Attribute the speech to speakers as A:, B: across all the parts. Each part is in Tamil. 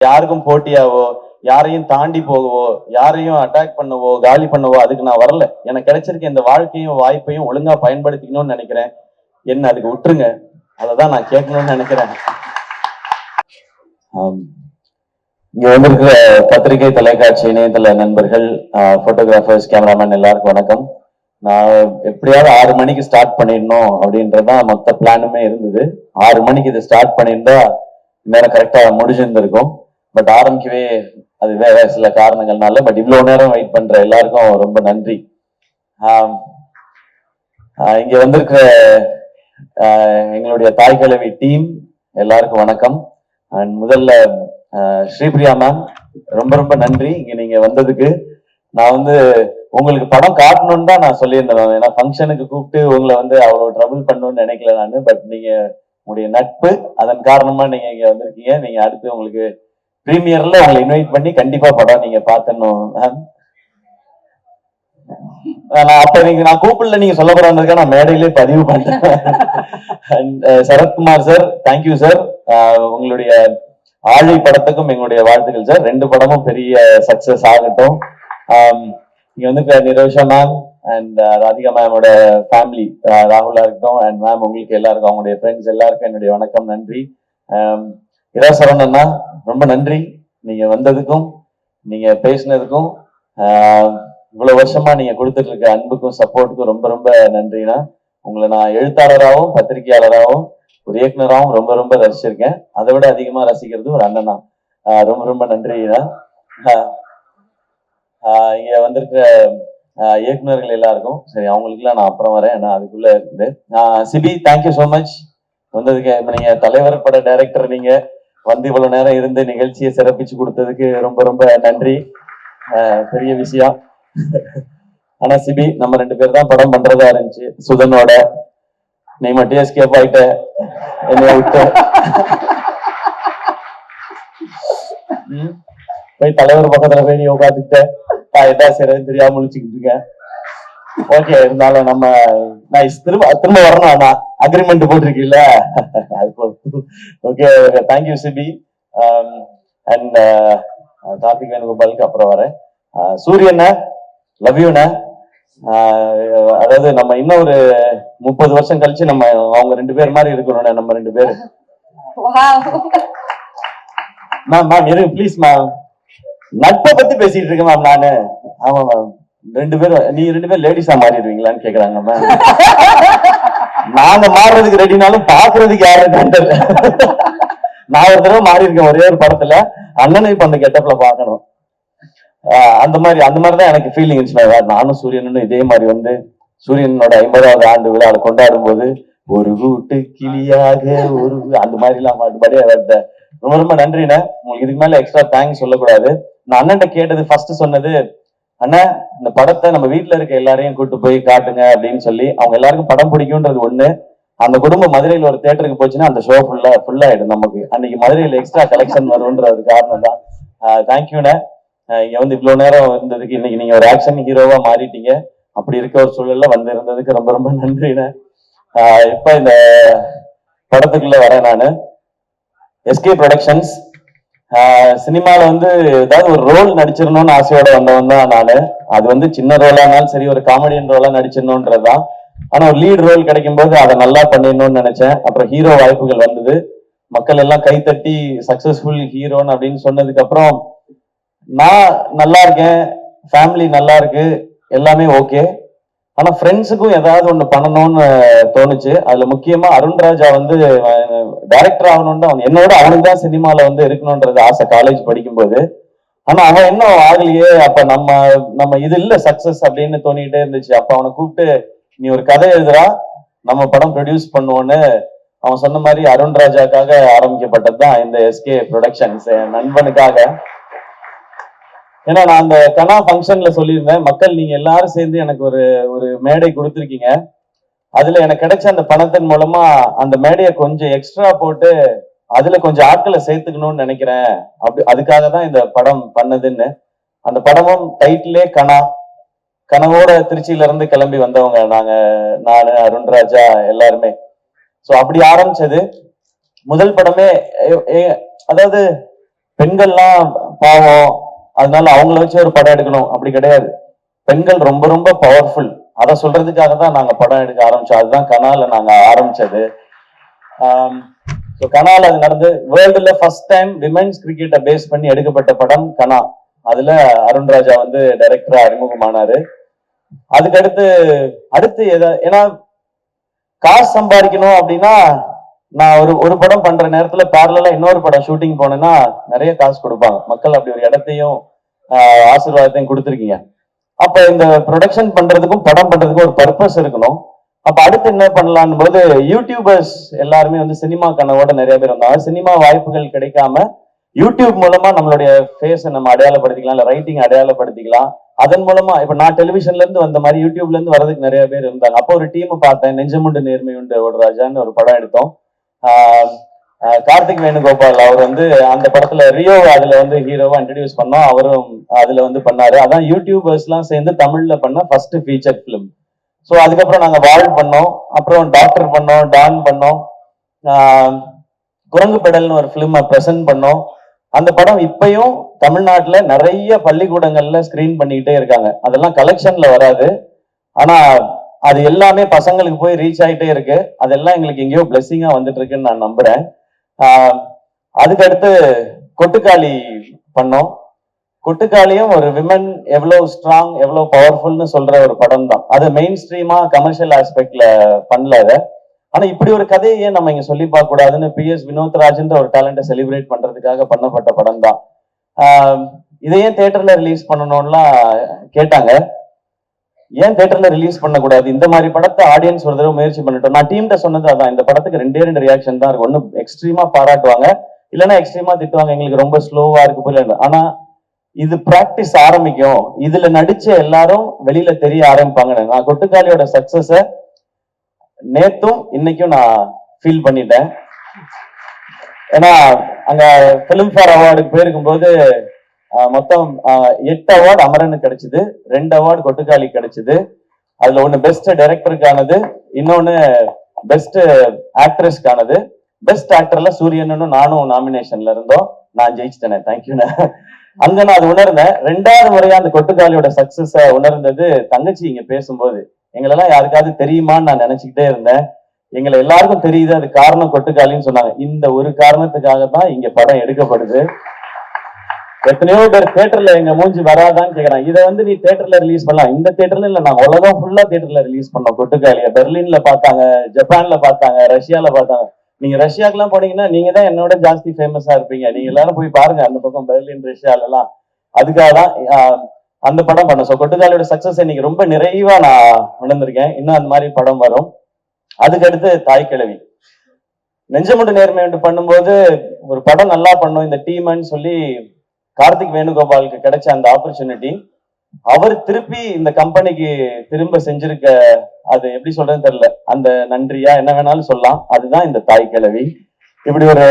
A: யாருக்கும் போட்டியாவோ, யாரையும் தாண்டி போகவோ, யாரையும் அட்டாக் பண்ணவோ, காலி பண்ணவோ அதுக்கு நான் வரல. எனக்கு கிடைச்சிருக்க இந்த வாழ்க்கையும் வாய்ப்பையும் ஒழுங்கா பயன்படுத்திக்கணும்னு நினைக்கிறேன். என்ன அதுக்கு விட்டுருங்க. அததான் நான் கேட்கணும்னு நினைக்கிறேன். இங்க வந்திருக்கிற பத்திரிகை, தொலைக்காட்சி, இணையதள நண்பர்கள், போட்டோகிராஃபர்ஸ், கேமராமேன் எல்லாருக்கும் வணக்கம். நான் எப்படியாவது 6 மணிக்கு ஸ்டார்ட் பண்ணிடணும் அப்படின்றதான் மொத்த பிளானுமே இருந்தது. 6 மணிக்கு இதை ஸ்டார்ட் பண்ணியிருந்தா நேரம் கரெக்டா முடிஞ்சிருந்திருக்கும். பட் ஆரம்பிக்கவே அது வேற சில காரணங்கள்னால. பட் இவ்வளவு நேரம் வெயிட் பண்ற எல்லாருக்கும் ரொம்ப நன்றி. இங்க வந்திருக்கிற எங்களுடைய தாய் கிழவி டீம் எல்லாருக்கும் வணக்கம். அண்ட் முதல்ல ஸ்ரீபிரியா மேம் ரொம்ப ரொம்ப நன்றி இங்க நீங்க வந்ததுக்கு. நான் உங்களுக்கு படம் காட்டணும்னு தான் நான் சொல்லியிருந்தேன். ஏன்னா ஃபங்க்ஷனுக்கு கூப்பிட்டு உங்களை அவ்வளவு ட்ரபிள் பண்ணணும்னு நினைக்கல நான். பட் நீங்க உங்களுடைய நட்பு அதன் காரணமா நீங்க இங்க வந்திருக்கீங்க. நீங்க அடுத்து உங்களுக்கு பிரீமியர்ல உங்களை இன்வைட் பண்ணி கண்டிப்பா படம் நீங்க பாத்தணும். நான் கூப்பிடல, நீங்க சொல்ல போறாங்க நான் மேடையிலே பதிவு பண்றேன். Sarathkumar sir, thank you sir. உங்களுடைய ஆழி படத்துக்கும் எங்களுடைய வாழ்த்துக்கள் சார். 2 படமும் பெரிய சக்சஸ் ஆகட்டும். இங்க நிரோஷா மேம் அண்ட் ராதிகா மேமோட ஃபேமிலி, ராகுலா இருக்கட்டும் அண்ட் மேம் உங்களுக்கு எல்லாருக்கும், அவங்களுடைய ஃப்ரெண்ட்ஸ் எல்லாருக்கும் என்னுடைய வணக்கம், நன்றி. சரவணண்ணா ரொம்ப நன்றி. நீங்க வந்ததுக்கும் நீங்க பேசினதுக்கும் இவ்வளவு வருஷமா நீங்க கொடுத்துட்டு இருக்க அன்புக்கும் சப்போர்ட்டுக்கும் ரொம்ப ரொம்ப நன்றிண்ணா. உங்களை நான் எழுத்தாளராகவும் பத்திரிகையாளராகவும் ஒரு இயக்குனராகவும் ரொம்ப ரொம்ப ரசிச்சிருக்கேன். அதை விட அதிகமா ரசிக்கிறது ஒரு அண்ணனா. ரொம்ப ரொம்ப நன்றிண்ணா. இங்க வந்திருக்கிற இயக்குநர்கள் எல்லாருக்கும் சரி, அவங்களுக்குலாம் நான் அப்புறம் வரேன். நான் அதுக்குள்ள இருக்குது. சிபி, தேங்க்யூ ஸோ மச் வந்ததுக்கு. நீங்க தலைவர் பட டைரக்டர், நீங்க இவ்வளவு நேரம் இருந்து நிகழ்ச்சியை சிறப்பிச்சு கொடுத்ததுக்கு ரொம்ப ரொம்ப நன்றி. பெரிய விஷயம். ஆனா சிபி, நம்ம 2 பேர் தான் படம் பண்றதா இருந்துச்சு சுதனோட. நீ மட்டும் எஸ்கேப் ஆயிட்ட, என்னைய விட்டு போய் தலைவர் பக்கத்துல போய் நீ உட்காந்துக்கிட்ட. என்ன செய்யறதுன்னு தெரியாம முழிச்சுக்கிட்டு இருக்கேன். ஓகே, இருந்தாலும் நான் திரும்ப வரணும். ஆனா அக்ரிமெண்ட் போட்டிருக்கீல்ல, okay. Thank you Sibi. And Karthik வேணுகோபாலுக்கு அப்புறம் வரேன். சூரியண்ண, லவ் யூண்ண. அதாவது நம்ம இன்னும் ஒரு 30 வருஷம் கழிச்சு நம்ம அவங்க 2 பேர் மாதிரி இருக்கணும். நம்ம 2 பேரு. மேம் இருங்க ப்ளீஸ் மேம். நட்பை பத்தி பேசிட்டு இருக்கேன் மேம் நானு. ஆமா மேம், 2 பேரும் நீங்க 2 பேரும் லேடிஸா மாறிடுவீங்களான்னு கேக்குறாங்க மேம். நாங்க மாறுறதுக்கு ரெடினாலும் பாக்குறதுக்கு யாரும் தெரியல. நான் ஒரு தடவை மாறி இருக்கேன் ஒரே ஒரு படத்துல. அண்ணனை இப்ப அந்த கெட்டப்ல பாக்கணும். அந்த மாதிரிதான் எனக்கு ஃபீலிங் இருந்துச்சு. நானும் சூரியனும் இதே மாதிரி சூரியனோட 50வது ஆண்டு விழாவை கொண்டாடும் போது ஒரு கூட்டு கிளியாக ஒரு அந்த மாதிரி எல்லாம் பாட்டுபடியா ரொம்ப ரொம்ப நன்றிண்ணே. உங்களுக்கு இதுக்கு மேல எக்ஸ்ட்ரா தேங்க்ஸ் சொல்லக்கூடாது. நான் அண்ணன்ட்ட கேட்டது ஃபர்ஸ்ட் சொன்னது, அண்ணா இந்த படத்தை நம்ம வீட்டுல இருக்க எல்லாரையும் கூட்டு போய் காட்டுங்க அப்படின்னு சொல்லி. அவங்க எல்லாருக்கும் படம் பிடிக்கும்ன்றது ஒண்ணு. அந்த குடும்பம் மதுரையில ஒரு தியேட்டருக்கு போச்சுன்னா அந்த ஷோ ஃபுல்லா ஆயிடும். நமக்கு அன்னைக்கு மதுரையில எக்ஸ்ட்ரா கலெக்ஷன் வரும்ன்றது காரணம் தான். தேங்க்யூண்ணே. இங்க இவ்வளவு நேரம் இருந்ததுக்கு, இன்னைக்கு நீங்க ஒரு ஆக்ஷன் ஹீரோவா மாறிட்டீங்க. அப்படி இருக்க ஒரு சூழல்ல இருந்ததுக்கு ரொம்ப ரொம்ப நன்றிண்ணே. இப்ப இந்த படத்துக்குள்ள வரேன் நானு. எஸ்கே ப்ரொடக்ஷன்ஸ் சினிமால ஏதாவது ஒரு ரோல் நடிச்சிடணும்னு ஆசையோட வந்தவன் தான் நானு. அது சின்ன ரோலா இருந்தாலும் சரி, ஒரு காமெடியன் ரோலா நடிச்சிடணும்ன்றதுதான். ஆனா ஒரு லீட் ரோல் கிடைக்கும் போது அதை நல்லா பண்ணிடணும்னு நினைச்சேன். அப்புறம் ஹீரோ வாய்ப்புகள் வந்தது. மக்கள் எல்லாம் கைத்தட்டி சக்சஸ்ஃபுல் ஹீரோன்னு அப்படின்னு சொன்னதுக்கு அப்புறம் நான் நல்லா இருக்கேன், ஃபேமிலி நல்லா இருக்கு, எல்லாமே ஓகே. ஆனா ஃப்ரெண்ட்ஸுக்கும் ஏதாவது ஒண்ணு பண்ணணும்னு தோணுச்சு. அதுல முக்கியமா அருண்ராஜா டைரக்டர் ஆகணும்னு என்னோட அவனுக்கு தான் சினிமால இருக்கணும்ன்றது ஆசை காலேஜ் படிக்கும்போது. ஆனா அவன் இன்னும் ஆகலையே. அப்ப நம்ம இது இல்ல சக்சஸ் அப்படின்னு தோணிக்கிட்டே இருந்துச்சு. அப்ப அவனை கூப்பிட்டு, நீ ஒரு கதை எழுதுறா, நம்ம படம் ப்ரொடியூஸ் பண்ணுவோன்னு அவன் சொன்ன மாதிரி அருண்ராஜாக்காக ஆரம்பிக்கப்பட்டதுதான் இந்த எஸ்கே ப்ரொடக்ஷன்ஸ், என் நண்பனுக்காக. ஏன்னா நான் அந்த கனா ஃபங்க்ஷன்ல சொல்லியிருந்தேன், மக்கள் நீங்க எல்லாரும் சேர்ந்து எனக்கு ஒரு மேடை கொடுத்துருக்கீங்க. அதுல எனக்கு கிடைச்ச அந்த பணத்தின் மூலமா அந்த மேடையை கொஞ்சம் எக்ஸ்ட்ரா போட்டு அதுல கொஞ்சம் ஆட்களை சேர்த்துக்கணும்னு நினைக்கிறேன். அதுக்காக தான் இந்த படம் பண்ணதுன்னு. அந்த படமும் டைட்டிலே கனவோட திருச்சியில இருந்து கிளம்பி வந்தவங்க நானு அருண்ராஜா எல்லாருமே. சோ அப்படி ஆரம்பிச்சது முதல் படமே. அதாவது பெண்கள்லாம் பாவம், அதனால அவங்கள வச்சு ஒரு படம் எடுக்கணும் அப்படி கிடையாது. பெண்கள் ரொம்ப ரொம்ப பவர்ஃபுல். அதை சொல்றதுக்காக தான் நாங்க படம் எடுக்க ஆரம்பிச்சோம். அதுதான் கனால நாங்க ஆரம்பிச்சது. கனால அது நடந்து வேர்ல்டுல ஃபர்ஸ்ட் டைம் விமென்ஸ் கிரிக்கெட்டை பேஸ் பண்ணி எடுக்கப்பட்ட படம் கனா. அதுல அருண் ராஜா வந்து டைரக்டரா அறிமுகமானாரு. அதுக்கு அடுத்து ஏன்னா காசு சம்பாதிக்கணும் அப்படின்னா, நான் ஒரு படம் பண்ற நேரத்துல பேரலா இன்னொரு படம் ஷூட்டிங் போனேன்னா நிறைய காசு கொடுப்பாங்க. மக்கள் அப்படி ஒரு இடத்தையும் ஆசீர்வாதத்தையும் கொடுத்துருக்கீங்க. அப்ப இந்த ப்ரொடக்ஷன் பண்றதுக்கும் படம் பண்றதுக்கும் ஒரு பர்பஸ் இருக்கணும். அப்ப அடுத்து என்ன பண்ணலான் போது யூடியூபர்ஸ் எல்லாருமே வந்து சினிமா கனவோட நிறைய பேர் வந்தாங்க. சினிமா வாய்ப்புகள் கிடைக்காம யூடியூப் மூலமா நம்மளுடைய ஃபேஸை நம்ம அடையாளப்படுத்திக்கலாம், இல்ல ரைட்டிங் அடையாளப்படுத்திக்கலாம். அதன் மூலமா இப்ப நான் டெலிவிஷன்ல இருந்து வந்த மாதிரி யூடியூப்ல இருந்து வரதுக்கு நிறைய பேர் இருந்தாங்க. அப்போ ஒரு டீம் பார்த்தேன், நெஞ்சமுண்டு நேர்மையுண்டு ஓடுராஜான்னு ஒரு படம் எடுத்தோம். கார்த்திக் வேணுகோபால் அவர் வந்து அந்த படத்துல ரியோ அதுல வந்து ஹீரோவா இன்ட்ரடியூஸ் பண்ணோம். அவரும் அதுல வந்து பண்ணாரு. அதான் யூடியூபர்ஸ் எல்லாம் சேர்ந்து தமிழ்ல பண்ண ஃபர்ஸ்ட் ஃபீச்சர் பிலிம். ஸோ அதுக்கப்புறம் நாங்க வாழ் பண்ணோம், அப்புறம் டாக்டர் பண்ணோம், டான் பண்ணோம், குரங்கு பெடல்னு ஒரு பிலிம் பிரசன்ட் பண்ணோம். அந்த படம் இப்பயும் தமிழ்நாட்டுல நிறைய பள்ளிக்கூடங்கள்ல ஸ்கிரீன் பண்ணிக்கிட்டே இருக்காங்க. அதெல்லாம் கலெக்ஷன்ல வராது, ஆனா அது எல்லாமே பசங்களுக்கு போய் ரீச் ஆகிட்டே இருக்கு. அதெல்லாம் எங்களுக்கு எங்கேயோ பிளெஸிங்கா வந்துட்டு இருக்குன்னு நான் நம்புறேன். அதுக்கடுத்து கொட்டுக்காளி பண்ணோம். கொட்டுக்காளியும் ஒரு விமன் எவ்வளவு ஸ்ட்ராங், எவ்வளவு பவர்ஃபுல்னு சொல்ற ஒரு படம் தான். அது மெயின் ஸ்ட்ரீமா கமர்ஷியல் ஆஸ்பெக்ட்ல பண்ணல அதை. ஆனா இப்படி ஒரு கதையை நம்ம இங்க சொல்லி பார்க்க கூடாதுன்னு PS வினோத்ராஜ்ன்ற ஒரு டேலண்ட்டை செலிப்ரேட் பண்றதுக்காக பண்ணப்பட்ட படம் தான். இதையே தியேட்டர்ல ரிலீஸ் பண்ணணும்லாம் கேட்டாங்க. ஏன் தியேட்டர்ல ரிலீஸ் பண்ணக்கூடாது? இந்த மாதிரி படத்தை ஆடியன்ஸ் ஒரு தடவை முயற்சி பண்ணிட்டோம். நான் டீம்கிட்ட சொன்னது அதான், இந்த படத்துக்கு 2 ரியாக்ஷன் தான் இருக்கும். ஒன்னு எக்ஸ்ட்ரீமா பாராட்டுவாங்க, இல்லைன்னா எக்ஸ்ட்ரீமா திட்டுவாங்க, எங்களுக்கு ரொம்ப ஸ்லோவா இருக்கு புரியல. ஆனா இது பிராக்டிஸ் ஆரம்பிக்கும், இதுல நடிச்ச எல்லாரும் வெளியில தெரிய ஆரம்பிப்பாங்க. நான் கொட்டுக்காளியோட சக்சஸ நேத்தும் இன்னைக்கும் நான் ஃபீல் பண்ணிட்டேன். ஏன்னா அங்க பிலிம்ஃபேர் அவார்டுக்கு போயிருக்கும் போது மொத்தம் 8 அவார்டு அமரனுக்கு கிடைச்சது, 2 அவார்டு கொட்டுக்காளி கிடைச்சது. அதுல ஒண்ணு பெஸ்ட் டைரக்டருக்கானது, இன்னொன்னு பெஸ்ட் ஆக்ட்ரஸ்க்கானது. பெஸ்ட் ஆக்டர்ல சூரியனும் நானும் நாமினேஷன்ல இருந்தோம். நான் ஜெயிச்சிட்டேன், தேங்க்யூண்ணே. அங்க நான் அது உணர்ந்தேன். 2வது முறையா அந்த கொட்டுக்காளியோட சக்சஸ உணர்ந்தது தங்கச்சி இங்க பேசும்போது. எங்களெல்லாம் யாருக்காவது தெரியுமான்னு நான் நினைச்சுக்கிட்டே இருந்தேன். எங்களை எல்லாருக்கும் தெரியுது, அது காரணம் கொட்டுக்காளின்னு சொன்னாங்க. இந்த ஒரு காரணத்துக்காக தான் இங்க படம் எடுக்கப்படுது. எத்தனையோ பேர் தியேட்டர்ல எங்க மூஞ்சி வராதான்னு கேக்குறாங்க. இதை வந்து நீ தியேட்டர்ல ரிலீஸ் பண்ணலாம். இந்த தியேட்டர்ல இல்ல, நாங்க உலகம் ஃபுல்லா தியேட்டர்ல ரிலீஸ் பண்ணோம் கொட்டுக்காளிய. பெர்லின்ல பார்த்தாங்க, ஜப்பான்ல பார்த்தாங்க, ரஷ்யால பார்த்தாங்க. நீங்க ரஷ்யாக்கெல்லாம் போனீங்கன்னா நீங்க தான் என்னோட ஜாஸ்தி ஃபேமஸா இருப்பீங்க. நீங்க எல்லாரும் போய் பாருங்க அந்த பக்கம் பெர்லின், ரஷ்யால எல்லாம். அதுக்காக தான் அந்த படம் பண்ண. ஸோ கொட்டுக்காளியோட சக்சஸ் இன்னைக்கு ரொம்ப நிறைவா நான் உணர்ந்திருக்கேன். இன்னும் அந்த மாதிரி படம் வரும். அதுக்கடுத்து தாய் கிழவி. நெஞ்சமுண்டு நேர்மை என்று பண்ணும்போது ஒரு படம் நல்லா பண்ணும் இந்த டீம்னு சொல்லி கார்த்திக் வேணுகோபாலுக்கு கிடைச்ச அந்த ஆப்பர்ச்சுனிட்டி அவர் திருப்பி இந்த கம்பெனிக்கு திரும்ப செஞ்சிருக்க, அது எப்படி சொல்றதுன்னு தெரியல, அந்த நன்றியா என்ன வேணாலும் சொல்லலாம். அதுதான் இந்த தாய் கிழவி. இப்படி ஒரு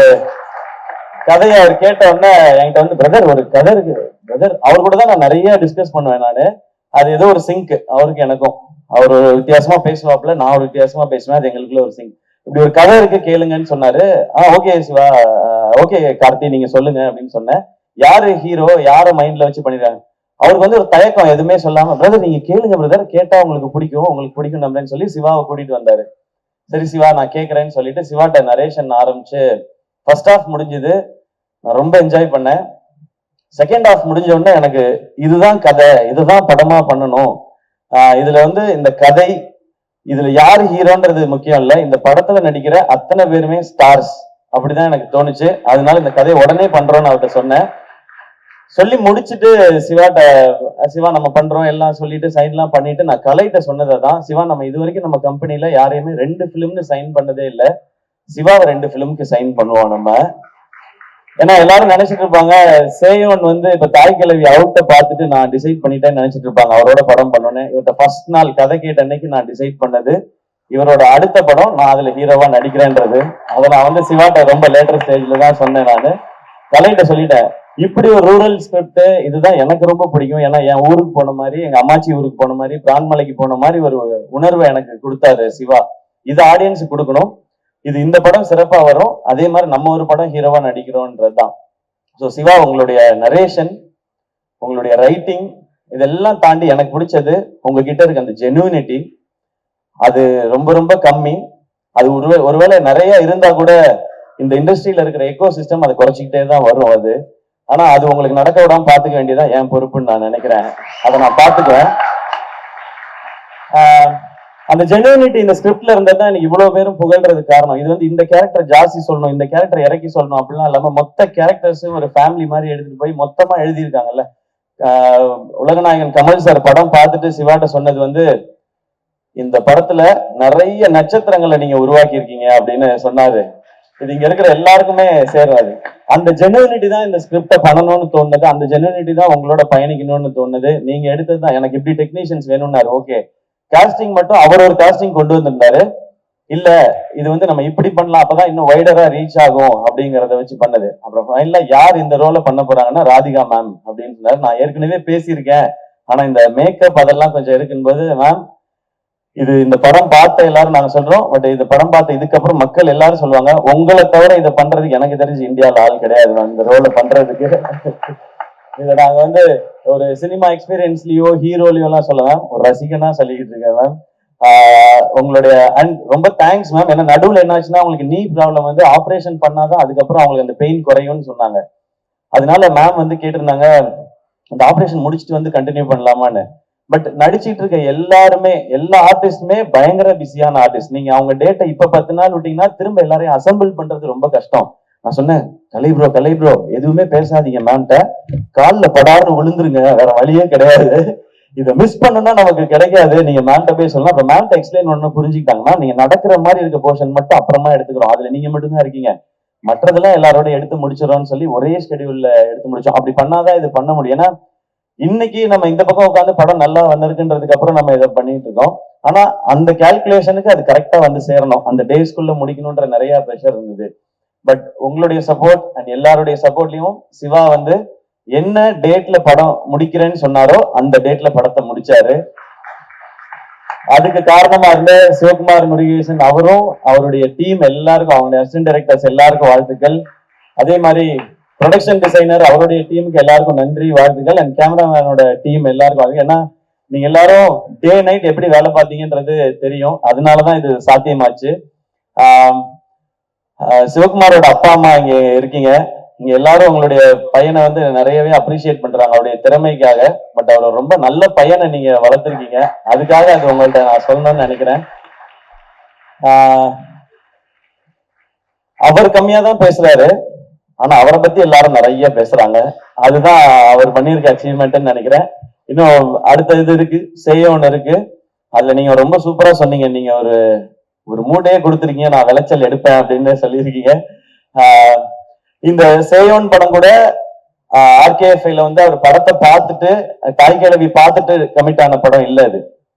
A: கதையை அவர் கேட்ட உடனே என்கிட்ட வந்து பிரதர் ஒரு கதை இருக்கு பிரதர், அவர் கூட தான் நான் நிறைய டிஸ்கஸ் பண்ணுவேன். நானு அது ஏதோ ஒரு சிங்க் அவருக்கு எனக்கும். அவர் ஒரு வித்தியாசமா பேசுவாப்புல, நான் ஒரு வித்தியாசமா பேசுவேன், அது எங்களுக்குள்ள ஒரு சிங்க். இப்படி ஒரு கதை இருக்கு கேளுங்கன்னு சொன்னாரு. ஓகே சிவா, ஓகே கார்த்தி நீங்க சொல்லுங்க அப்படின்னு சொன்னேன். யாரு ஹீரோ, யார மைண்ட்ல வச்சு பண்ணிருக்காங்க? அவருக்கு வந்து ஒரு தயக்கம், எதுவுமே சொல்லாம பிரதர் நீங்க கேளுங்க பிரதர், கேட்டா உங்களுக்கு பிடிக்கும், உங்களுக்கு பிடிக்கும் நம்புறேன்னு சொல்லி சிவாவை கூட்டிட்டு வந்தாரு. சரி சிவா நான் கேட்கறேன்னு சொல்லிட்டு சிவாட்ட நரேஷன் ஆரம்பிச்சு ஃபர்ஸ்ட் ஹாஃப் முடிஞ்சது. நான் ரொம்ப என்ஜாய் பண்ணேன். செகண்ட் ஹாஃப் முடிஞ்ச உடனே எனக்கு இதுதான் கதை, இதுதான் படமா பண்ணணும். இதுல வந்து இந்த கதை, இதுல யாரு ஹீரோன்றது முக்கியம் இல்ல, இந்த படத்துல நடிக்கிற அத்தனை பேருமே ஸ்டார்ஸ், அப்படிதான் எனக்கு தோணுச்சு. அதனால இந்த கதையை உடனே பண்றோம்னு அவர்கிட்ட சொன்னேன். சொல்லி முடிச்சுட்டு சிவாட்ட, சிவா நம்ம பண்றோம் எல்லாம் சொல்லிட்டு சைன் எல்லாம் பண்ணிட்டு நான் கலைகிட்ட சொன்னதான், சிவா நம்ம இது வரைக்கும் நம்ம கம்பெனில யாரையுமே 2 பிலிம்னு சைன் பண்ணதே இல்லை, சிவாவை 2 பிலிம்க்கு சைன் பண்ணுவோம் நம்ம. ஏன்னா எல்லாரும் நினைச்சிட்டு இருப்பாங்க சேயோன் வந்து இப்ப தாய் கிழவி அவுட்ட பார்த்துட்டு நான் டிசைட் பண்ணிட்டேன்னு நினைச்சிட்டு இருப்பாங்க அவரோட படம் பண்ணோன்னு. இவர்கிட்ட ஃபர்ஸ்ட் நாள் கதை கேட்ட அன்னைக்கு நான் டிசைட் பண்ணது இவரோட அடுத்த படம் நான் அதுல ஹீரோவா நடிக்கிறேன்றது. அதை நான் வந்து சிவாட்ட ரொம்ப லேட்டர் ஸ்டேஜ்ல தான் சொன்னேன். நான் கலைகிட்ட சொல்லிட்டேன், இப்படி ஒரு ரூரல் ஸ்கிரிப்ட் இதுதான் எனக்கு ரொம்ப பிடிக்கும். ஏன்னா என் ஊருக்கு போன மாதிரி, எங்க அம்மாச்சி ஊருக்கு போன மாதிரி, பிரான்மலைக்கு போன மாதிரி ஒரு உணர்வை எனக்கு கொடுத்தாரு சிவா. இது ஆடியன்ஸுக்கு கொடுக்கணும், இது இந்த படம் சிறப்பா வரும், அதே மாதிரி நம்ம ஒரு படம் ஹீரோவா நடிக்கிறோன்றதுதான். ஸோ சிவா, உங்களுடைய நரேஷன், உங்களுடைய ரைட்டிங், இதெல்லாம் தாண்டி எனக்கு பிடிச்சது உங்ககிட்ட இருக்க அந்த ஜெனுவினிட்டி. அது ரொம்ப ரொம்ப கம்மி. அது ஒருவேளை நிறைய இருந்தா கூட இந்த இண்டஸ்ட்ரியில இருக்கிற எக்கோ சிஸ்டம் அதை குறைச்சிக்கிட்டே தான் வரும். அது ஆனா அது உங்களுக்கு நடக்க விடாம பாத்துக்க வேண்டியதான் என் பொறுப்புன்னு நான் நினைக்கிறேன். அதை நான் பாத்துக்குவேன். அந்த ஜெனுவினிட்டி இந்த ஸ்கிரிப்ட்ல இருந்ததுதான் எனக்கு இவ்வளவு பேரும் புகழ்றதுக்கு காரணம். இது வந்து இந்த கேரக்டர் ஜாஸ்தி சொல்லணும், இந்த கேரக்டர் இறக்கி சொல்லணும் அப்படிலாம் இல்லாம மொத்த கேரக்டர்ஸும் ஒரு ஃபேமிலி மாதிரி எடுத்துட்டு போய் மொத்தமா எழுதியிருக்காங்கல்ல. உலகநாயகன் கமல் சார் படம் பார்த்துட்டு சிவாட்ட சொன்னது வந்து, இந்த படத்துல நிறைய நட்சத்திரங்களை நீங்க உருவாக்கி இருக்கீங்க அப்படின்னு சொன்னாரு. இது இங்க இருக்கிற எல்லாருக்குமே சேராது. அந்த ஜெனுவினிட்டி தான் இந்த ஸ்கிரிப்டை பண்ணணும்னு தோணுது. அந்த ஜெனுவினிட்டி தான் உங்களோட பயணிக்கணும்னு தோணுது. நீங்க எடுத்தது தான். எனக்கு இப்படி டெக்னீஷியன்ஸ் வேணும்னாரு. ஓகே, காஸ்டிங் மட்டும் அவர் ஒரு காஸ்டிங் கொண்டு வந்திருந்தாரு. இல்ல இது வந்து நம்ம இப்படி பண்ணலாம், அப்பதான் இன்னும் வைடரா ரீச் ஆகும் அப்படிங்கறத வச்சு பண்ணது. அப்புறம் ஃபைனலா யார் இந்த ரோலை பண்ண போறாங்கன்னா ராதிகா மேம் அப்படின்னு சொன்னாரு. நான் ஏற்கனவே பேசியிருக்கேன், ஆனா இந்த மேக்கப் அதெல்லாம் கொஞ்சம் இருக்கும்போது, மேம் இது இந்த படம் பார்த்த எல்லாரும் நாங்க சொல்றோம், பட் இந்த படம் பார்த்த இதுக்கப்புறம் மக்கள் எல்லாரும் சொல்லுவாங்க, உங்களை தவிர இதை பண்றதுக்கு எனக்கு தெரிஞ்சு இந்தியாவில் ஆள் கிடையாது மேம் இந்த ரோலை பண்றதுக்கு. இதை நாங்க வந்து ஒரு சினிமா எக்ஸ்பீரியன்ஸ்லயோ ஹீரோலயோ எல்லாம் சொல்லுவேன், ஒரு ரசிகனா சொல்லிக்கிட்டு இருக்கேன் மேம். உங்களுடைய அண்ட் ரொம்ப தேங்க்ஸ் மேம். ஏன்னா நடுவில் என்னாச்சுன்னா உங்களுக்கு நீ ப்ராப்ளம் வந்து ஆப்ரேஷன் பண்ணாதான் அதுக்கப்புறம் அவங்களுக்கு அந்த பெயின் குறையும்னு சொன்னாங்க. அதனால மேம் வந்து கேட்டிருந்தாங்க, அந்த ஆப்ரேஷன் முடிச்சுட்டு வந்து கண்டினியூ பண்ணலாமான்னு. பட் நடிச்சிட்டு இருக்க எல்லாருமே, எல்லா ஆர்டிஸ்டுமே பயங்கர பிஸியான ஆர்டிஸ்ட். நீங்க அவங்க டேட்டை இப்ப 10 நாள் விட்டீங்கன்னா திரும்ப எல்லாரையும் அசம்பிள் பண்றது ரொம்ப கஷ்டம். நான் சொன்னேன், கலை ப்ரோ எதுவுமே பேசாதீங்க மேம்கிட்ட, காலில் படார்னு விழுந்துருங்க, வேற வழியே கிடையாது. இதை மிஸ் பண்ணா நமக்கு கிடைக்காது, நீங்க மேம்கிட்ட போய் சொல்லலாம். அப்ப மேம்கிட்ட எக்ஸ்பிளைன் ஒண்ணு புரிஞ்சுக்கிட்டாங்கன்னா, நீங்க நடக்கிற மாதிரி இருக்க போர்ஷன் மட்டும் அப்புறமா எடுத்துக்கிறோம், அதுல நீங்க மட்டும்தான் இருக்கீங்க, மற்றதெல்லாம் எல்லாரோட எடுத்து முடிச்சிடறோம்னு சொல்லி ஒரே ஸ்கெடியூல்ல எடுத்து முடிச்சோம். அப்படி பண்ணாதான் இது பண்ண முடியும். ஏன்னா இன்னைக்கு நம்ம இந்த பக்கம் உட்காந்து படம் நல்லா வந்திருக்குன்றதுக்கு அப்புறம் நம்ம இதை பண்ணிட்டு இருக்கோம். ஆனா அந்த கால்குலேஷனுக்கு அது கரெக்டா வந்து சேரணும், அந்த டேஸ்க்குள்ள முடிக்கணும்ன்ற நிறைய ப்ரெஷர் இருந்தது. பட் உங்களுடைய சப்போர்ட் அண்ட் எல்லாருடைய சப்போர்ட்லயும் சிவா வந்து என்ன டேட்ல படம் முடிக்கிறேன்னு சொன்னாரோ அந்த டேட்ல படத்தை முடிச்சாரு. அதுக்கு காரணமா இருந்த சிவகுமார் முருகேசன் அவரும் அவருடைய டீம் எல்லாருக்கும், அவங்களுடைய அசிஸ்டன்ட் டைரக்டர்ஸ் எல்லாருக்கும் வாழ்த்துக்கள். அதே மாதிரி ப்ரொடக்ஷன் டிசைனர் அவருடைய டீமுக்கு எல்லாருக்கும் நன்றி, வாழ்த்துக்கள். அண்ட் கேமராமேனோட டீம் எல்லாருக்கும் வாழ்த்துக்கள். ஏன்னா நீங்க எல்லாரும் டே நைட் எப்படி வேலை பார்த்தீங்கன்றது தெரியும், அதனாலதான் இது சாத்தியமாச்சு. சிவகுமாரோட அப்பா அம்மா இங்க இருக்கீங்க, இங்க எல்லாரும் உங்களுடைய பையனை வந்து நிறையவே அப்ரிஷியேட் பண்றாங்க அவருடைய திறமைக்காக. பட் அவர் ரொம்ப நல்ல பையனை நீங்க வளர்த்துருக்கீங்க, அதுக்காக அது உங்கள்ட்ட நான் சொல்லணும்னு நினைக்கிறேன். அவர் கம்மியா தான் பேசுறாரு, ஆனா அவரை பத்தி எல்லாரும் நிறைய பேசுறாங்க. அதுதான் அவர் பண்ணியிருக்க அச்சீவ்மெண்ட்னு நினைக்கிறேன். இன்னும் அடுத்த இது இருக்கு, செய்ய ஒண்ணு இருக்கு. அதுல நீங்க ரொம்ப சூப்பரா சொன்னீங்க, நீங்க ஒரு மூட்டையே கொடுத்துருக்கீங்க, நான் விளைச்சல் எடுப்பேன் அப்படின்னு சொல்லியிருக்கீங்க. இந்த சேயோன் படம் கூட RKFல வந்து அவர் படத்தை பார்த்துட்டு, தாய்க்கிழவி பார்த்துட்டு கமிட் ஆன படம் இல்ல அது.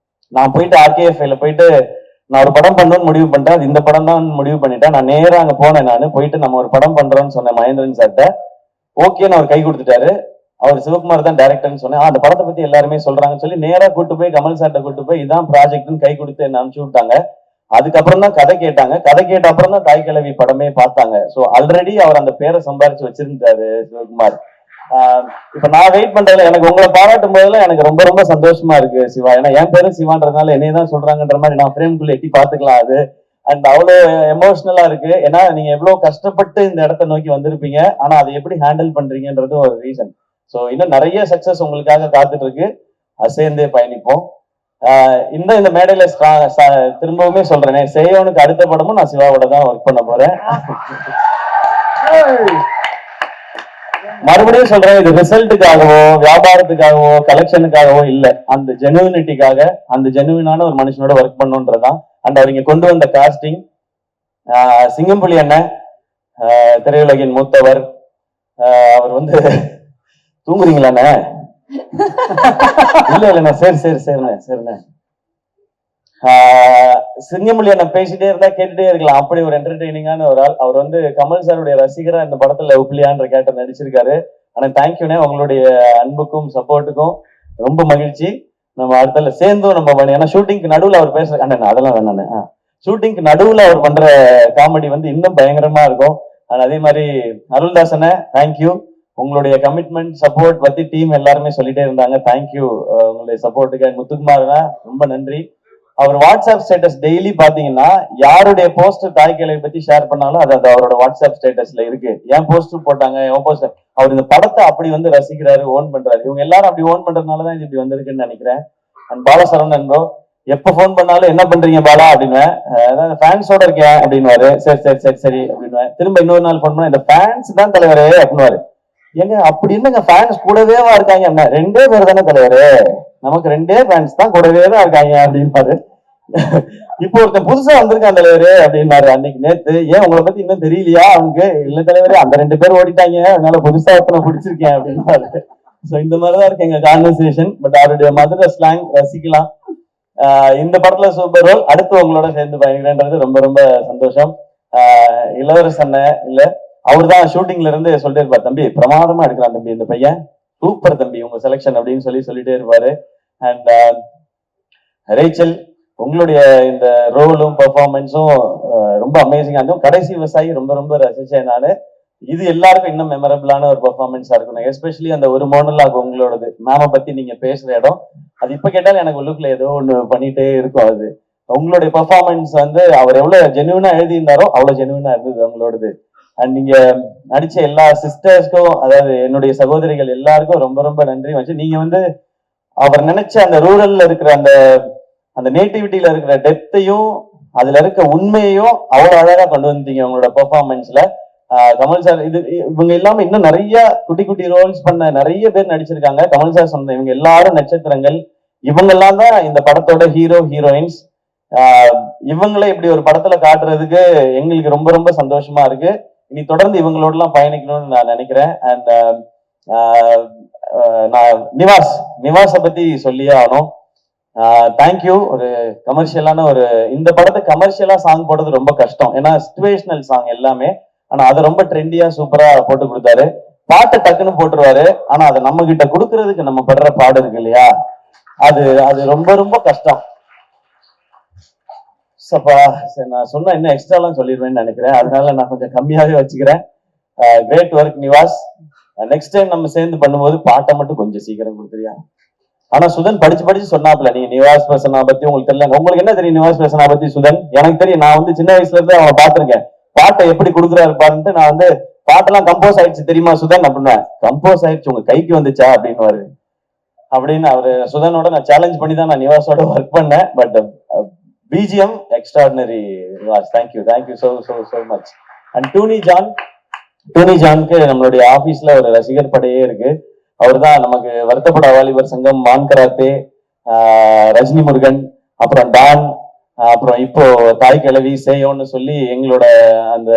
A: நான் போயிட்டு RKFல போயிட்டு நான் ஒரு படம் பண்ணணும்னு முடிவு பண்ணிட்டேன், அது இந்த படம் தான் முடிவு பண்ணிட்டேன். நான் நேரா அங்க போனேன், நான் போயிட்டு நம்ம ஒரு படம் பண்றோம்னு சொன்னேன் மகேந்திரன் சார்ட்ட. ஓகேன்னு அவர் கை கொடுத்துட்டாரு. அவர் சிவகுமார் தான் டைரக்டர்னு சொன்னேன். அந்த படத்தை பத்தி எல்லாருமே சொல்றாங்கன்னு சொல்லி நேரா கூட்டு போய் கமல் சார்ட்ட கூட்டு போய் இதான் ப்ராஜெக்ட்னு கை கொடுத்து என்ன அனுப்பிச்சு விட்டாங்க. அதுக்கப்புறம் தான் கதை கேட்டாங்க, கதை கேட்ட அப்புறம் தான் தாய்க்கிழவி படமே பார்த்தாங்க. ஸோ ஆல்ரெடி அவர் அந்த பேரை சம்பாரிச்சு வச்சிருந்தாரு சிவகுமார். இப்ப நான் வெயிட் பண்றதுல எனக்கு உங்களை பாராட்டும் போதெல்லாம் எனக்கு ரொம்ப ரொம்ப சந்தோஷமா இருக்கு சிவா. ஏன்னா என் பேரும் சிவான்றதுனால என்னைய தான் சொல்றாங்கன்ற மாதிரி நான் ஃப்ரேம்குள்ள எட்டி பாத்துக்கலாம் அது. அண்ட் அவ்வளோ எமோஷனலா இருக்கு. ஏன்னா நீங்க எவ்வளவு கஷ்டப்பட்டு இந்த இடத்த நோக்கி வந்திருப்பீங்க, ஆனா அதை எப்படி ஹேண்டில் பண்றீங்கன்றது ஒரு ரீசன். ஸோ இன்னும் நிறைய சக்சஸ் உங்களுக்காக காத்துட்டு இருக்கு, சேர்ந்தே பயணிப்போம். இந்த மேடையில திரும்பவுமே சொல்றேனே, சேயோனுக்கு அடுத்த படமும் நான் சிவாவோட தான் ஒர்க் பண்ண போறேன். மறுபடியும் சொல்றேன், இது ரிசல்ட்டுக்காகவோ வியாபாரத்துக்காகவோ கலெக்ஷனுக்காகவோ இல்ல, அந்த ஜெனுவினிட்டிக்காக, அந்த ஜெனுவினான ஒரு மனுஷனோட ஒர்க் பண்ணுன்றதான். அண்ட் அவங்க கொண்டு வந்த காஸ்டிங், சிங்கம்புலி அண்ணன் திரையுலகின் மூத்தவர், அவர் வந்து தூங்குறீங்களாண்ணே? இல்ல இல்லண்ணா, சரி சரி சரிண்ணே சரிண்ணே. சிங்கமொழி என்ன பேசிட்டே இருந்தா கேட்டுட்டே இருக்கலாம், அப்படி ஒரு என்டர்டெய்னிங்கான ஒரு ஆள். அவர் வந்து கமல் சாருடைய ரசிகரா இந்த படத்துல உப்ளியான்ற கேரக்டர் நடிச்சிருக்காரு. ஆனா தேங்க்யூண்ணே, உங்களுடைய அன்புக்கும் சப்போர்ட்டுக்கும் ரொம்ப மகிழ்ச்சி. நம்ம அடுத்த சேர்ந்தும் நம்ம பண்ணி, ஏன்னா ஷூட்டிங்க்கு நடுவுல அவர் பேசுற அண்ணன் அதெல்லாம் வேணாண்ணே, ஷூட்டிங்க்கு நடுவுல அவர் பண்ற காமெடி வந்து இன்னும் பயங்கரமா இருக்கும். அதே மாதிரி அருள்தாசனை தேங்க்யூ. உங்களுடைய கமிட்மெண்ட் சப்போர்ட் பத்தி டீம் எல்லாருமே சொல்லிட்டே இருந்தாங்க. தேங்க்யூ உங்களுடைய சப்போர்ட்டுக்கு. முத்துக்குமார்னா ரொம்ப நன்றி. அவர் வாட்ஸ்அப் ஸ்டேட்டஸ் டெய்லி பாத்தீங்கன்னா யாருடைய போஸ்டர் தாய்க்கிழமை பத்தி ஷேர் பண்ணாலும் அது அவரோட வாட்ஸ்அப் ஸ்டேட்டஸ்ல இருக்கு. ஏன் போஸ்டர் போட்டாங்க, என் போஸ்டர், அவர் இந்த படத்தை அப்படி வந்து ரசிக்கிறாரு, ஓன் பண்றாரு. இவங்க எல்லாரும் அப்படி ஓன் பண்றதுனாலதான் இது இப்படி வந்திருக்குன்னு நினைக்கிறேன். அண்ட் பாலசரவணன் ப்ரோ எப்ப போன் பண்ணாலும் என்ன பண்றீங்க பாலா அப்படின்னு, அதாவது ஃபேன்ஸோட இருக்கேன் அப்படின்னுவாரு. சரி சரி சரி சரி அப்படின்னு திரும்ப இன்னொரு நாள் போன் பண்ணா இந்த ஃபேன்ஸ் தான் தலைவரே அப்படின்னுவாரு. எங்க அப்படி என்னங்க ஃபேன்ஸ் கூடவேவா இருக்காங்க, என்ன 2 பேர் தானே தலைவரு, நமக்கு 2 ஃபேன்ஸ் தான் கூடவே தான் இருக்காங்க அப்படின்னாரு. இப்போ ஒருத்தன் புதுசா வந்திருக்கான் தலைவரு அப்படின்னாரு அன்னைக்கு நேத்து. ஏன் உங்களை பத்தி இன்னும் தெரியலையா அவனுக்கு? இல்ல தலைவரு அந்த 2 பேர் ஓடிட்டாங்க, அதனால புதுசா ஒருத்தனை பிடிச்சிருக்கேன் அப்படின்னாரு. சோ இந்த மாதிரிதான் இருக்கு எங்க கான்வர்சேஷன். பட் அவருடைய மதுரை ஸ்லாங் ரசிக்கலாம். இந்த படத்துல சூப்பர் ரோல். அடுத்து உங்களோட சேர்ந்து பயணிக்கிறேன்றது ரொம்ப ரொம்ப சந்தோஷம். இளவரசன் இல்ல அவர் தான் ஷூட்டிங்ல இருந்து சொல்லிட்டே இருப்பார், தம்பி பிரமாதமா எடுக்கிறான் தம்பி இந்த பையன், சூப்பர் தம்பி உங்க செலக்ஷன் அப்படின்னு சொல்லிட்டே இருப்பாரு. அண்ட் ரேச்சல் உங்களுடைய இந்த ரோலும் பெர்ஃபார்மன்ஸும் ரொம்ப அமேசிங்கா இருந்தும். கடைசி விவசாயி ரொம்ப ரொம்ப ரசிச்சேன் நானு. இது எல்லாருக்கும் இன்னும் மெமரபிளான ஒரு பெர்ஃபார்மன்ஸா இருக்கணும். எஸ்பெஷலி அந்த ஒரு மோனலாக் உங்களோடது மேம பத்தி நீங்க பேசுற இடம், அது இப்ப கேட்டாலும் எனக்கு உள்ளுக்குள்ள ஏதோ ஒண்ணு பண்ணிட்டே இருக்கும். அது உங்களுடைய பெர்ஃபார்மன்ஸ் வந்து அவர் எவ்வளவு ஜென்யூனா எழுதியிருந்தாரோ அவ்வளவு ஜென்யூனா இருந்தது உங்களோடது. அண்ட் நீங்க நடிச்ச எல்லா சிஸ்டர்ஸ்க்கும், அதாவது என்னுடைய சகோதரிகள் எல்லாருக்கும் ரொம்ப ரொம்ப நன்றி வச்சு. நீங்க வந்து அவர் நினைச்ச அந்த ரூரல்ல இருக்கிற அந்த நேட்டிவிட்டியில இருக்கிற டெப்த்தையும் அதுல இருக்க உண்மையையும் அவ்வளவு அழகா கொண்டு வந்தீங்க உங்களோட பெர்ஃபார்மன்ஸ்ல. கமல் சார் இவங்க இல்லாம இன்னும் நிறைய குட்டி குட்டி ரோல்ஸ் பண்ண நிறைய பேர் நடிச்சிருக்காங்க. கமல் சார் சொன்ன இவங்க எல்லாரும் நட்சத்திரங்கள். இவங்க எல்லாம் தான் இந்த படத்தோட ஹீரோ ஹீரோயின்ஸ். இவங்களை இப்படி ஒரு படத்துல காட்டுறதுக்கு எங்களுக்கு ரொம்ப ரொம்ப சந்தோஷமா இருக்கு. இனி தொடர்ந்து இவங்களோட எல்லாம் பயணிக்கணும்னு நான் நினைக்கிறேன். அண்ட் நான் நிவாஸை பத்தி சொல்லியே ஆகணும். தேங்க்யூ. ஒரு கமர்ஷியலான இந்த படத்தை கமர்ஷியலா சாங் போடுறது ரொம்ப கஷ்டம், ஏன்னா சிச்சுவேஷனல் சாங் எல்லாமே. ஆனா அதை ரொம்ப ட்ரெண்டியா சூப்பரா போட்டு கொடுத்தாரு. பாட்டை டக்குன்னு போட்டுருவாரு, ஆனா அதை நம்ம கிட்ட கொடுக்கறதுக்கு நம்ம படுற பாடு இருக்கு இல்லையா, அது ரொம்ப ரொம்ப கஷ்டம். சரி, நான் சொன்ன இன்னும் எக்ஸ்ட்ராலாம் சொல்லிடுவேன்னு நினைக்கிறேன், அதனால நான் கொஞ்சம் கம்மியாவே வச்சுக்கிறேன். Great work Nivas. Next time நம்ம சேர்ந்து பண்ணும்போது பாட்டை மட்டும் கொஞ்சம் சீக்கிரம் கொடுத்துறியா? ஆனா சுதன் படிச்சு சொன்னாப்ல, நீங்க நிவாஸ் பிரசன்னா பத்தி உங்களுக்கு தெரியல. உங்களுக்கு என்ன தெரியும் நிவாஸ் பிரசன்னா பத்தி சுதன்? எனக்கு தெரியும், நான் வந்து சின்ன வயசுல இருந்து அவனை பாத்திருக்கேன். பாட்டை எப்படி கொடுக்குறாரு பாருன்ட்டு நான் வந்து பாட்டெல்லாம் கம்போஸ் ஆயிடுச்சு தெரியுமா சுதன் அப்படின்னா, கம்போஸ் ஆயிடுச்சு உங்க கைக்கு வந்துச்சா அப்படின்னு அப்படின்னு அவரு சுதனோட நான் சேலஞ்ச் பண்ணி தான் நான் நிவாஸோட ஒர்க் பண்ணேன். But BGM extraordinary Nivas. Thank you so much. And டூனி ஜானுக்கு நம்மளுடைய ஆபீஸ்ல ஒரு ரசிகர் படையே இருக்கு. அவர் தான் நமக்கு வருத்தப்பட வாலிபர் சங்கம், மான்கராத்தே, ரஜினி முருகன், அப்புறம் டான், அப்புறம் இப்போ தாய் கிழவி சேயோன்னு சொல்லி எங்களோட அந்த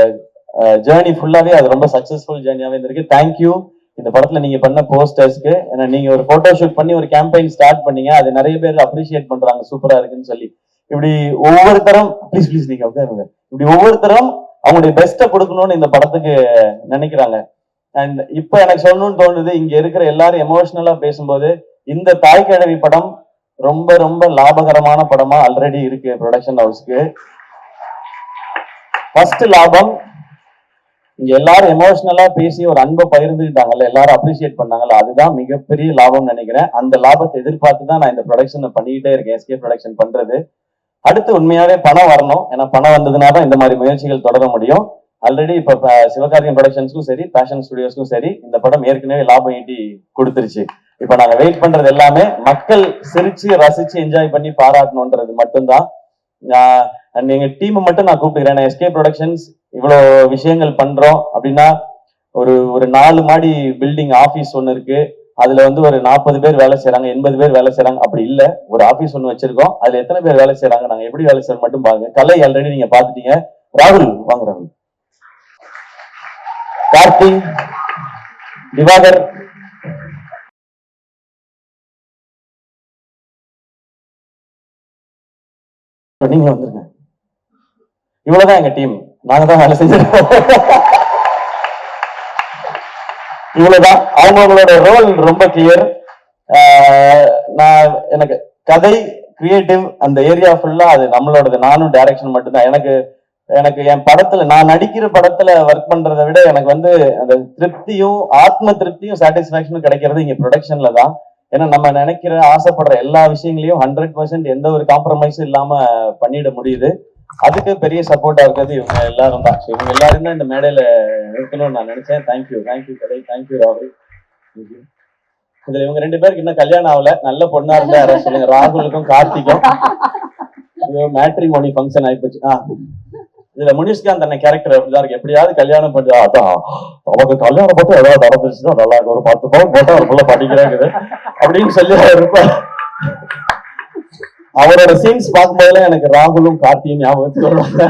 A: ஜேர்னி ஃபுல்லாவே அது ரொம்ப சக்சஸ்ஃபுல் ஜேர்னியாவே இருந்திருக்கு. தேங்க்யூ இந்த படத்துல நீங்க பண்ண போஸ்டர்ஸ்க்கு. ஏன்னா நீங்க ஒரு போட்டோ ஷூட் பண்ணி ஒரு கேம்பெயின் ஸ்டார்ட் பண்ணீங்க, அது நிறைய பேர் அப்ரிஷியேட் பண்றாங்க, சூப்பரா இருக்குன்னு சொல்லி. இப்படி ஒவ்வொருத்தரும் ப்ளீஸ் நீங்க உட்காருங்க, இப்படி ஒவ்வொருத்தரும் அவங்களுடைய பெஸ்ட்டை கொடுக்கணும்னு இந்த படத்துக்கு நினைக்கிறாங்க. அண்ட் இப்ப எனக்கு சொல்லணும்னு தோணுது, இங்க இருக்கிற எல்லாரும் எமோஷனலா பேசும்போது இந்த தாய் கிழவி படம் ரொம்ப ரொம்ப லாபகரமான படமா ஆல்ரெடி இருக்கு ப்ரொடக்ஷன் ஹவுஸ்க்கு. ஃபர்ஸ்ட் லாபம், இங்க எல்லாரும் எமோஷனலா பேசி ஒரு அன்பை பகிர்ந்துக்கிட்டாங்கல்ல, எல்லாரும் அப்ரிஷியேட் பண்ணாங்கல்ல, அதுதான் மிகப்பெரிய லாபம் நினைக்கிறேன். அந்த லாபத்தை எதிர்பார்த்து தான் நான் இந்த ப்ரொடக்ஷனை பண்ணிக்கிட்டே இருக்கேன், எஸ்கே ப்ரொடக்ஷன் பண்றது. அடுத்து உண்மையாவே பணம் வரணும், ஏன்னா பணம் வந்ததுனா தான் இந்த மாதிரி முயற்சிகள் தொடர முடியும். ஆல்ரெடி இப்ப சிவகார்த்திகேயன் ப்ரொடக்ஷன்ஸ்க்கும் சரி, பேஷன் ஸ்டுடியோஸ்க்கும் சரி, இந்த படம் ஏற்கனவே லாபம் ஈட்டி கொடுத்துருச்சு. இப்ப நாங்க வெயிட் பண்றது எல்லாமே மக்கள் சிரிச்சு ரசிச்சு என்ஜாய் பண்ணி பாராட்டணும்ன்றது மட்டும்தான். எங்க டீம் மட்டும் நான் கூப்பிட்டுக்கிறேன். எஸ்கே ப்ரொடக்ஷன்ஸ் இவ்வளவு விஷயங்கள் பண்றோம் அப்படின்னா, ஒரு 4 மாடி பில்டிங் ஆபீஸ் ஒண்ணு இருக்கு, அதுல வந்து ஒரு 40 பேர் வேலை செய்யறாங்க, 80 பேர் வேலை செய்யறாங்க. அப்படி இல்ல, ஒரு ஆபீஸ் ஒண்ணு வச்சிருக்கோம், அதுல எத்தனை பேர் வேலை செய்யறாங்க, நாங்க எப்படி வேலை செய்யறோம் மட்டும் பாருங்க. கலை ஆல்ரெடி நீங்க பாத்துட்டீங்க. ராகுல் வாங்க, ராகுல், கார்த்தி, திவாகர், நீங்க வந்துருங்க. இவ்வளவுதான் எங்க டீம், நாங்க தான் வேலை செஞ்சிருக்கோம். இவ்வளவுதான். அவங்களோட ரோல் ரொம்ப கிளியர். நான் எனக்கு கதை கிரியேட்டிவ் அந்த ஏரியா ஃபுல்லா அது நம்மளோடது. நானும் டைரக்ஷன் மட்டும்தான். எனக்கு எனக்கு என் படத்துல நான் நடிக்கிற படத்துல ஒர்க் பண்றதை விட எனக்கு வந்து அந்த திருப்தியும் ஆத்ம திருப்தியும் சாட்டிஸ்பாக்சனும் கிடைக்கிறது இங்க ப்ரொடக்ஷன்ல தான். ஏன்னா நம்ம நினைக்கிற ஆசைப்படுற எல்லா விஷயங்களையும் 100% எந்த ஒரு காம்ப்ரமைஸும் இல்லாம பண்ணிட முடியுது. அதுக்கு பெரிய சப்போர்ட்டா இருக்கிறது இவங்க எல்லாரும் தான். இவங்க எல்லாரும் தான் இந்த மேடையில இருக்கணும்னு நான் நினைச்சேன். தேங்க்யூ கதை, தேங்க்யூ ராகுல். இதுல இவங்க 2 பேருக்கு இன்னும் கல்யாணம் ஆகல. நல்ல பொண்ணா இருந்தா யாராவது சொல்லுங்க. ராகுலுக்கும் கார்த்திக்கும் மேட்ரிமோனி ஃபங்க்ஷன் ஆயிப்போச்சு. இதுல முனிஷ்காந்த் அண்ணன் கேரக்டர் அப்படிதான் இருக்கு. எப்படியாவது கல்யாணம் பண்ணி அதான் அவங்க கல்யாணம் போட்டு ஏதாவது நடந்துச்சுன்னா நல்லா இருக்கும், ஒரு 10 பவுன் போட்டா ஒரு பிள்ளை படிக்கிறாங்க அப்படின்னு சொல்லி இருப்பார். அவரோட சீன்ஸ் பார்க்கும்போதுல எனக்கு ராகுலும் கார்த்தியும் ஞாபகத்துக்கு வருவாங்க.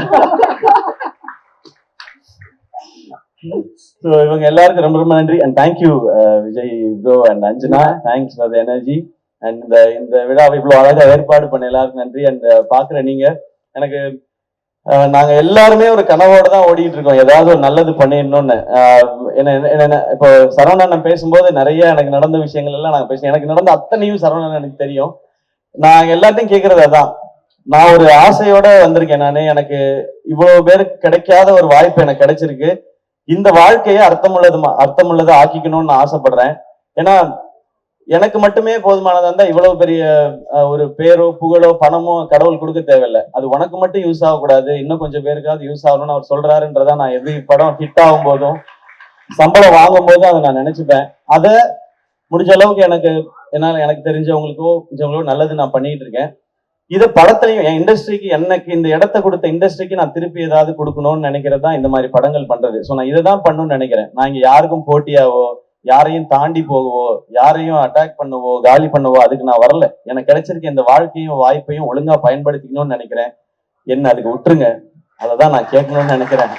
A: இவங்க எல்லாருக்கும் ரொம்ப ரொம்ப நன்றி and thank you Vijay bro and Anjana. Thanks for the energy and இந்த விழாவை இவ்வளவு அழகா ஏற்பாடு பண்ண எல்லாருக்கும் நன்றி. அண்ட் பாக்குற நீங்க எனக்கு நாங்க எல்லாருமே ஒரு கனவோட தான் ஓடிட்டு இருக்கோம், ஏதாவது ஒரு நல்லது பண்ணிடணும்னு. என்ன இப்போ சரவணன் பேசும்போது நிறைய எனக்கு நடந்த விஷயங்கள் எல்லாம் நாங்க பேசுறோம். எனக்கு நடந்த அத்தனையும் சரவணன் எனக்கு தெரியும். நான் எல்லாத்தையும் கேட்கறது அதான். நான் ஒரு ஆசையோட வந்திருக்கேன். நானு எனக்கு இவ்வளவு பேருக்கு கிடைக்காத ஒரு வாய்ப்பு எனக்கு கிடைச்சிருக்கு. இந்த வாழ்க்கையை அர்த்தமுள்ளதை ஆக்கிக்கணும்னு நான் ஆசைப்படுறேன். ஏன்னா எனக்கு மட்டுமே போதுமானதா இருந்தா இவ்வளவு பெரிய ஒரு பேரோ புகழோ பணமோ கடவுள் கொடுக்க தேவையில்லை. அது உனக்கு மட்டும் யூஸ் ஆகக்கூடாது, இன்னும் கொஞ்சம் பேருக்காவது யூஸ் ஆகணும்னு அவர் சொல்றாருன்றதா நான் எது படம் ஹிட் ஆகும் போதும் சம்பளம் வாங்கும் போதும் அதை நான் நினைச்சுப்பேன். அதை முடிஞ்ச அளவுக்கு எனக்கு தெரிஞ்சவங்களுக்கோ நல்லது நான் பண்ணிட்டு இருக்கேன். இது படத்தையும் என் இண்டஸ்ட்ரிக்கு எனக்கு இந்த இடத்த கொடுத்த இண்டஸ்ட்ரிக்கு நான் திருப்பி ஏதாவது கொடுக்கணும்னு நினைக்கிறது தான் இந்த மாதிரி படங்கள் பண்றது. ஸோ நான் இதை தான் பண்ணணும்னு நினைக்கிறேன். நான் இங்க யாருக்கும் போட்டியாவோ யாரையும் தாண்டி போகவோ யாரையும் அட்டாக் பண்ணவோ காலி பண்ணவோ அதுக்கு நான் வரல. எனக்கு கிடைச்சிருக்க இந்த வாழ்க்கையும் வாய்ப்பையும் ஒழுங்கா பயன்படுத்திக்கணும்னு நினைக்கிறேன். என்ன அதுக்கு விட்டுருங்க, அததான் நான் கேட்கணும்னு நினைக்கிறேன்.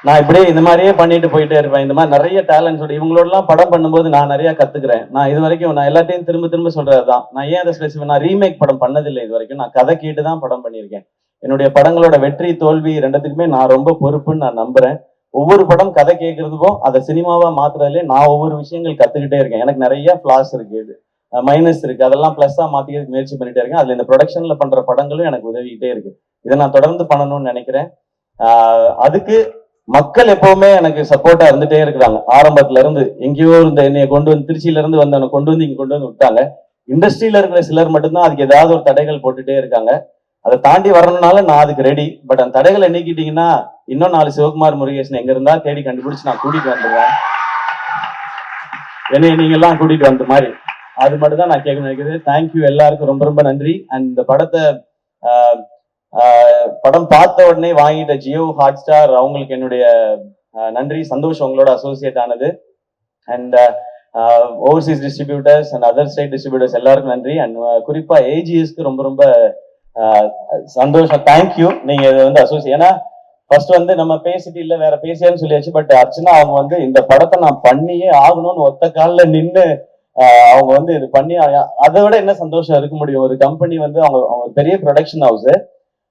A: நான் இப்படியே இந்த மாதிரியே பண்ணிட்டு போயிட்டே இருப்பேன். இந்த மாதிரி நிறைய டேலண்ட்ஸோட இவங்களோட எல்லாம் படம் பண்ணும்போது நான் நிறைய கத்துக்கிறேன். நான் இது வரைக்கும் நான் எல்லாத்தையும் திரும்ப திரும்ப சொல்றதுதான். நான் ஏன் அதை ஸ்பெசிஃபை நான் ரீமேக் படம் பண்ணதில்லை இது வரைக்கும். நான் கதை கேட்டு தான் படம் பண்ணியிருக்கேன். என்னுடைய படங்களோட வெற்றி தோல்வி ரெண்டுத்துக்குமே நான் ரொம்ப பொறுப்புன்னு நான் நம்புறேன். ஒவ்வொரு படம் கதை கேட்கறதுக்கும் அதை சினிமாவா மாத்துறதுல நான் ஒவ்வொரு விஷயங்கள் கத்துக்கிட்டே இருக்கேன். எனக்கு நிறைய பிளாஸ் இருக்கு, மைனஸ் இருக்கு, அதெல்லாம் பிளஸ்ஸா மாத்திக்கிறதுக்கு முயற்சி பண்ணிட்டே இருக்கேன். அதுல இந்த ப்ரொடக்ஷன்ல பண்ற படங்களும் எனக்கு உதவிக்கிட்டே இருக்கு. இதை நான் தொடர்ந்து பண்ணணும்னு நினைக்கிறேன். அதுக்கு மக்கள் எப்பவுமே எனக்கு சப்போர்ட்டா இருந்துட்டே இருக்கிறாங்க. ஆரம்பத்துல இருந்து எங்கேயோ இருந்த என்னைய கொண்டு வந்து திருச்சியில இருந்து வந்தவனை கொண்டு வந்து இங்க கொண்டு வந்து விட்டாங்க. இண்டஸ்ட்ரியில இருக்கிற சிலர் மட்டும்தான் அதுக்கு ஏதாவது ஒரு தடைகள் போட்டுட்டே இருக்காங்க. அதை தாண்டி வரணும்னால நான் அதுக்கு ரெடி. பட் அந்த தடைகளை நீக்கிட்டீங்கன்னா இன்னும் 4 சிவகுமார் முருகேசன் எங்க இருந்தா தேடி கண்டுபிடிச்சு நான் கூட்டிட்டு வந்துடுவேன். என்னைய நீங்க எல்லாம் கூட்டிட்டு வந்த மாதிரி அது மட்டும் தான் நான் கேட்க நினைக்கிறேன். தேங்க்யூ எல்லாருக்கும் ரொம்ப ரொம்ப நன்றி. அண்ட் இந்த படத்தை படம் பார்த்த உடனே வாங்கிட்ட ஜியோ ஹாட் ஸ்டார் அவங்களுக்கு என்னுடைய நன்றி. சந்தோஷம் உங்களோட அசோசியேட் ஆனது. And Overseas distributors and other state distributors எல்லாருக்கும் நன்றி. அண்ட் குறிப்பா ஏஜிஎஸ்க்கு ரொம்ப ரொம்ப சந்தோஷம். தேங்க்யூ. நீங்க இதை வந்து அசோசியேட், ஏன்னா ஃபர்ஸ்ட் வந்து நம்ம பேசிட்டு இல்ல வேற பேசியான்னு சொல்லியாச்சு. பட் அர்ச்சனா அவங்க வந்து இந்த படத்தை நான் பண்ணியே ஆகணும்னு ஒத்த காலில் நின்று அவங்க வந்து இது பண்ணி அதை விட என்ன சந்தோஷம் இருக்க முடியும். ஒரு கம்பெனி வந்து அவங்க பெரிய ப்ரொடக்ஷன் ஹவுஸ்,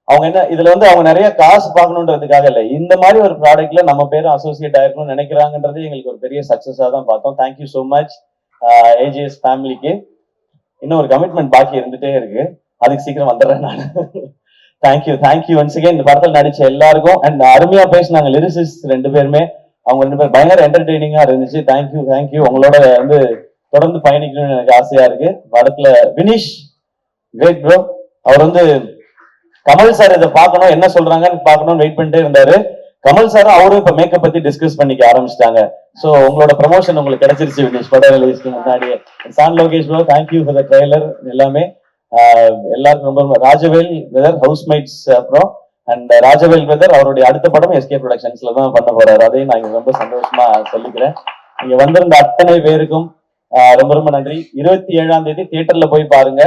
A: அவங்க என்ன இதுல வந்து அவங்க நிறைய காசு பார்க்கணுன்றதுக்காக இல்லை, இந்த மாதிரி ஒரு ப்ராடக்ட்ல நம்ம பேரும் அசோசியேட் ஆயிருக்கணும்னு நினைக்கிறாங்கன்றது எங்களுக்கு ஒரு பெரிய சக்சஸா தான் பார்த்தோம். தேங்க்யூ ஸோ மச் ஏஜிஎஸ் ஃபேமிலிக்கு. இன்னும் ஒரு கமிட்மெண்ட் பாக்கி இருந்துட்டே இருக்கு, அதுக்கு சீக்கிரம் வந்துடுறேன் நான். தேங்க்யூ ஒன்ஸ் அகைன் இந்த படத்தில் நடிச்ச எல்லாருக்கும். அண்ட் அருமையா பேசினாங்க லிரிசிஸ்ட் 2 பேருமே. அவங்க 2 பேர் பயங்கர என்டர்டெய்னிங்கா இருந்துச்சு. தேங்க்யூ. உங்களோட வந்து தொடர்ந்து பயணிக்கணும்னு எனக்கு ஆசையா இருக்கு. படத்துல வினிஷ் கிரேட் ப்ரோ. அவர் வந்து கமல் சார் இதை பார்க்கணும் என்ன சொல்றாங்கன்னு பார்க்கணும்னு வெயிட் பண்ணிட்டே இருந்தாரு. கமல் சார் அவரும் இப்ப மேக்கப் பத்தி டிஸ்கஸ் பண்ணிக்க ஆரம்பிச்சிட்டாங்க. சோ உங்களோட ப்ரமோஷன் உங்களுக்கு கிடைச்சிருச்சு வினிஷ் படம் ரிலீஸ்க்கு முன்னாடியே. சான் Lokesh bro thank you for the trailer எல்லாமே. எல்லாருக்கும் ரொம்ப ராஜவேல் வெதர் ஹவுஸ்மேட்ஸ் அப்புறம் அண்ட் ராஜவேல் வெதர் அவருடைய அடுத்த படம் எஸ்கே ப்ரொடக்ஷன்ஸ்ல தான் பண்ண போறாரு. அதையும் நான் ரொம்ப சந்தோஷமா சொல்லிக்கிறேன். இங்க வந்திருந்த அத்தனை பேருக்கும் ரொம்ப ரொம்ப நன்றி. 27ஆம் தேதி தியேட்டர்ல போய் பாருங்க.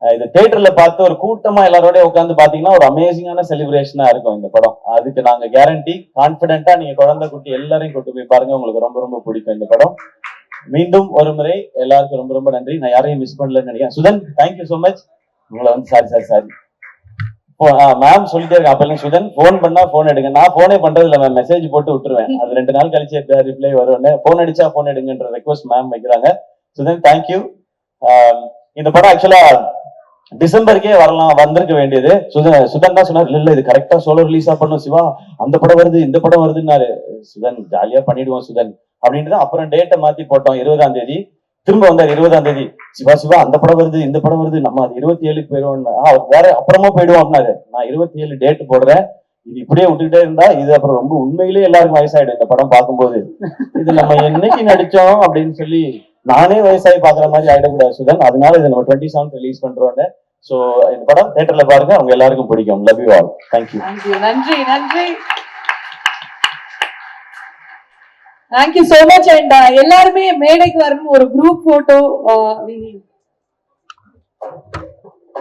A: இது தியேட்டர்ல பார்த்து ஒரு கூட்டமா எல்லாரோட உட்காந்து பாத்தீங்கன்னா ஒரு அமேசிங்கான செலிப்ரேஷனா இருக்கும் இந்த படம். அதுக்கு நாங்க கேரண்டி. கான்பிடென்ட்டா நீங்க குழந்தை குட்டி எல்லாரையும் கூட்டு போய் பாருங்க, உங்களுக்கு ரொம்ப ரொம்ப பிடிக்கும் இந்த படம். மீண்டும் ஒரு முறை எல்லாருக்கும் ரொம்ப ரொம்ப நன்றி. நான் யாரையும் மிஸ் பண்ணலன்னு நினைக்கிறேன். Sudhan thank you so much. உங்களை வந்து சாரி மேம் சொல்லிட்டே இருக்கேன் அப்ப சுதன் போன் பண்ணா போன் எடுங்க. நான் போனே பண்றது இல்ல மேம், மெசேஜ் போட்டு விட்டுருவேன். அது 2 நாள் கழிச்சு ரிப்ளை வரும்னு. போன் அடிச்சா போன் எடுங்கன்ற ரெக்வஸ்ட் மேம் வைக்கிறாங்க. சுதன் தேங்க்யூ. இந்த படம் ஆக்சுவலா டிசம்பருக்கே வரலாம், வந்திருக்க வேண்டியது. சுதன் தான் சொன்னார், இல்ல இது கரெக்டா சோலோ ரிலீஸா பண்ணும் சிவா, அந்த படம் வருது இந்த படம் வருதுன்னாரு. சுதன் ஜாலியா பண்ணிடுவோம் சுதன் அப்படின்ட்டு தான் அப்புறம் டேட்டை மாத்தி போட்டோம். 20ஆம் தேதி திரும்ப வந்தார். 20ஆம் தேதி சிவா சிவா அந்த படம் வருது இந்த படம் வருது, நம்ம அது 27க்கு போயிடுவோம். வேற அப்புறமா போயிடுவோம் அப்படின்னாரு. நான் 27 டேட் போடுறேன், இது இப்படியே விட்டுக்கிட்டே இருந்தா இது அப்புறம் ரொம்ப உண்மையிலேயே எல்லாருக்கும் வயசாயிடும் இந்த படம் பார்க்கும்போது. இது நம்ம என்னைக்கு நடிச்சோம் அப்படின்னு சொல்லி நானே வயசாகி பாக்குற மாதிரி ஆயிடக்கூடாது சுதன், அதனால இது நம்ம 27 ரிலீஸ் பண்றோம்னு. சோ இந்த படம் தியேட்டர்ல பாருங்க, அவங்க எல்லாருக்கும் பிடிக்கும். Love you all. தேங்க்யூ.
B: நன்றி நன்றி. Thank you so much. அண்ட் எல்லாருமே மேடைக்கு வரணும், ஒரு குரூப் போட்டோ